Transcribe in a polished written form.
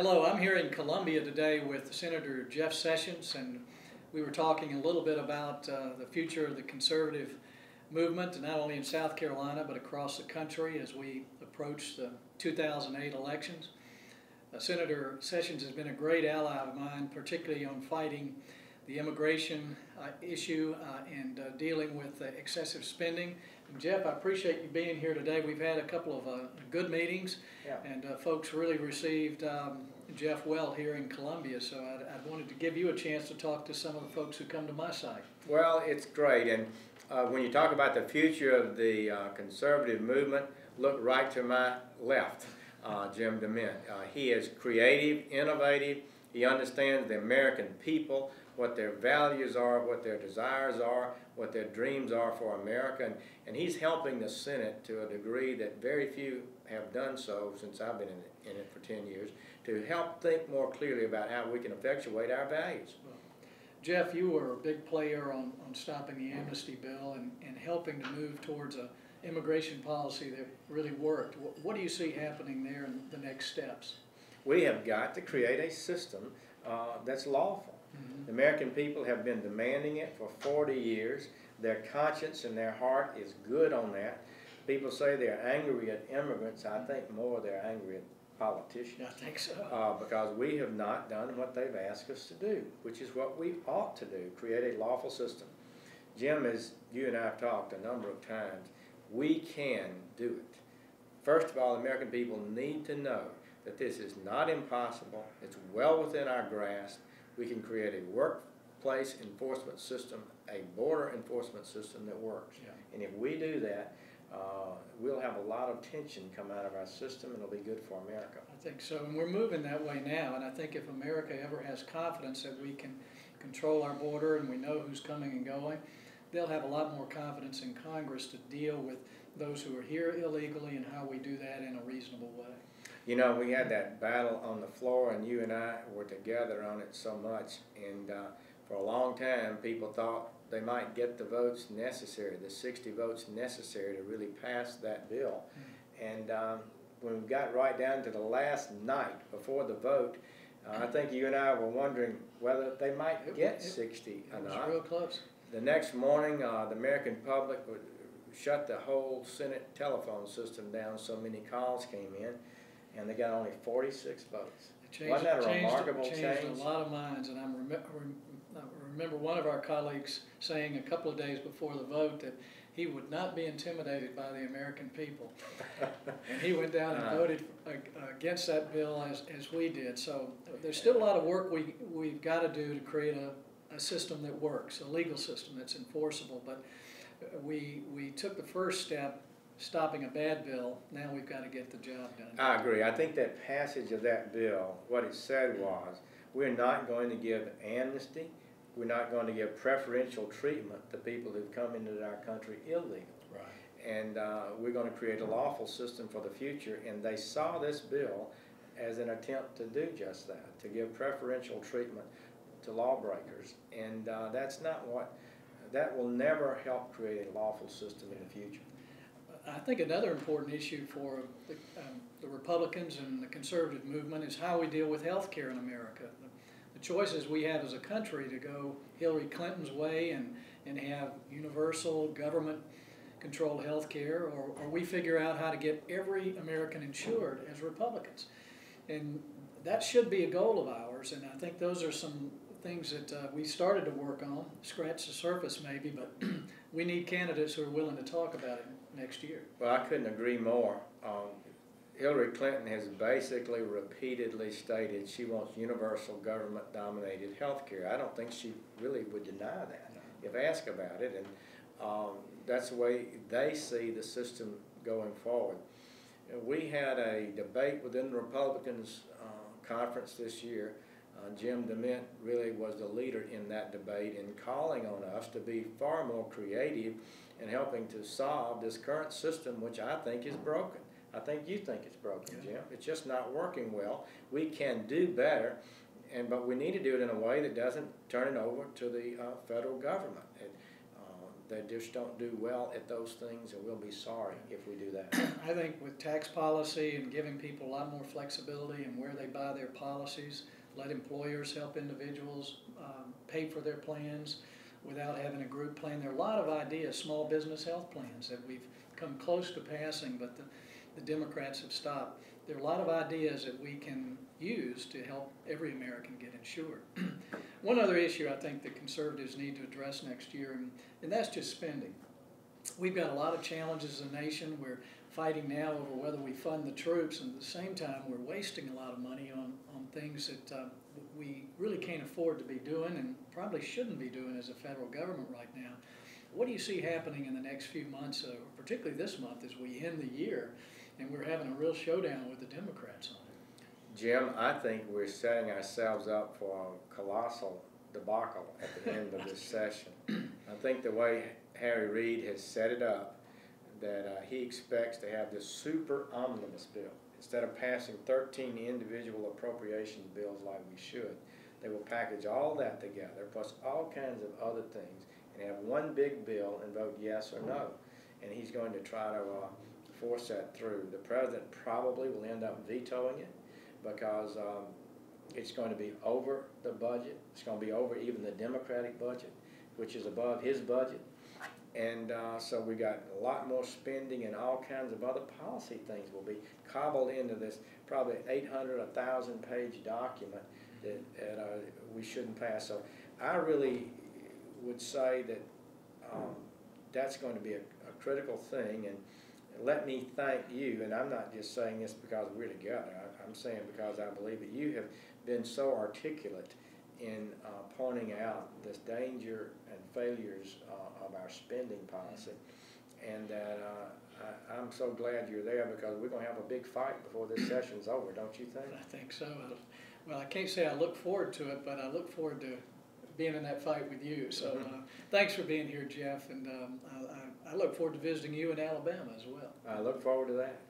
Hello, I'm here in Columbia today with Senator Jeff Sessions, and we were talking a little bit about the future of the conservative movement, not only in South Carolina but across the country as we approach the 2008 elections. Senator Sessions has been a great ally of mine, particularly on fighting the immigration issue and dealing with excessive spending. And Jeff, I appreciate you being here today. We've had a couple of good meetings, and folks really received Jeff well here in Columbia, so I wanted to give you a chance to talk to some of the folks who come to my site. Well, it's great, and when you talk about the future of the conservative movement, look right to my left, Jim DeMint. He is creative, innovative. He understands the American people, what their values are, what their desires are, what their dreams are for America, and he's helping the Senate to a degree that very few have done so since I've been in it for 10 years, to help think more clearly about how we can effectuate our values. Well, Jeff, you were a big player on stopping the amnesty bill and helping to move towards an immigration policy that really worked. What do you see happening there in the next steps? We have got to create a system that's lawful. The American people have been demanding it for 40 years. Their conscience and their heart is good on that. People say they're angry at immigrants. I think more they're angry at politicians. I think so. Because we have not done what they've asked us to do, which is what we ought to do, create a lawful system. Jim, as you and I have talked a number of times, we can do it. First of all, the American people need to know that this is not impossible. It's well within our grasp. We can create a workplace enforcement system, a border enforcement system that works. And if we do that, we'll have a lot of tension come out of our system, and it'll be good for America. I think so, and we're moving that way now, and I think if America ever has confidence that we can control our border and we know who's coming and going, they'll have a lot more confidence in Congress to deal with those who are here illegally and how we do that in a reasonable way. You know, we had that battle on the floor, and you and I were together on it so much, and for a long time people thought they might get the votes necessary, the 60 votes necessary to really pass that bill. And when we got right down to the last night before the vote, I think you and I were wondering whether they might get 60 or not. It was real close. The next morning, the American public would shut the whole Senate telephone system down, so many calls came in, and they got only 46 votes. Wasn't that a remarkable change? It changed a lot of minds, and I remember one of our colleagues saying a couple of days before the vote that he would not be intimidated by the American people. And he went down and voted against that bill as we did. So there's still a lot of work we've got to do to create a system that works, a legal system that's enforceable. But we took the first step, stopping a bad bill. Now we've got to get the job done. I agree. I think that passage of that bill, what it said was, we're not going to give amnesty, we're not going to give preferential treatment to people who've come into our country illegally. Right. And we're going to create a lawful system for the future, and they saw this bill as an attempt to do just that, to give preferential treatment to lawbreakers. And that's not what, that will never help create a lawful system in the future. I think another important issue for the Republicans and the conservative movement is how we deal with health care in America. The choices we have as a country to go Hillary Clinton's way and have universal government-controlled health care, or we figure out how to get every American insured as Republicans. And that should be a goal of ours, and I think those are some things that we started to work on, scratch the surface maybe, but we need candidates who are willing to talk about it next year. Well, I couldn't agree more. Hillary Clinton has basically repeatedly stated she wants universal government-dominated health care. I don't think she really would deny that if asked about it, and that's the way they see the system going forward. We had a debate within the Republicans conference this year. Jim DeMint really was the leader in that debate in calling on us to be far more creative in helping to solve this current system, which I think is broken. I think you think it's broken, Jim. It's just not working well. We can do better, but we need to do it in a way that doesn't turn it over to the federal government. they just don't do well at those things, and we'll be sorry if we do that. I think with tax policy and giving people a lot more flexibility in where they buy their policies, let employers help individuals pay for their plans without having a group plan. There are a lot of ideas, small business health plans that we've come close to passing, but the Democrats have stopped. There are a lot of ideas that we can use to help every American get insured. One other issue I think the conservatives need to address next year, and that's just spending. We've got a lot of challenges as a nation. We're fighting now over whether we fund the troops, and at the same time we're wasting a lot of money on things that we really can't afford to be doing and probably shouldn't be doing as a federal government right now. What do you see happening in the next few months, particularly this month as we end the year and we're having a real showdown with the Democrats on it? Jim, I think we're setting ourselves up for a colossal debacle at the end of this session. I think the way Harry Reid has set it up, that he expects to have this super omnibus bill. Instead of passing 13 individual appropriations bills like we should, they will package all that together, plus all kinds of other things, and have one big bill and vote yes or no. And he's going to try to force that through. The president probably will end up vetoing it because it's going to be over the budget. It's going to be over even the Democratic budget, which is above his budget. And so we got a lot more spending, and all kinds of other policy things will be cobbled into this probably 800, 1,000-page document that we shouldn't pass. So I really would say that that's going to be a critical thing. And let me thank you, and I'm not just saying this because we're together. I'm saying because I believe that you have been so articulate in pointing out this danger and failures of our spending policy, and that I'm so glad you're there, because we're going to have a big fight before this session's over, don't you think? I think so. Well, I can't say I look forward to it, but I look forward to being in that fight with you. So thanks for being here, Jeff, and I look forward to visiting you in Alabama as well. I look forward to that.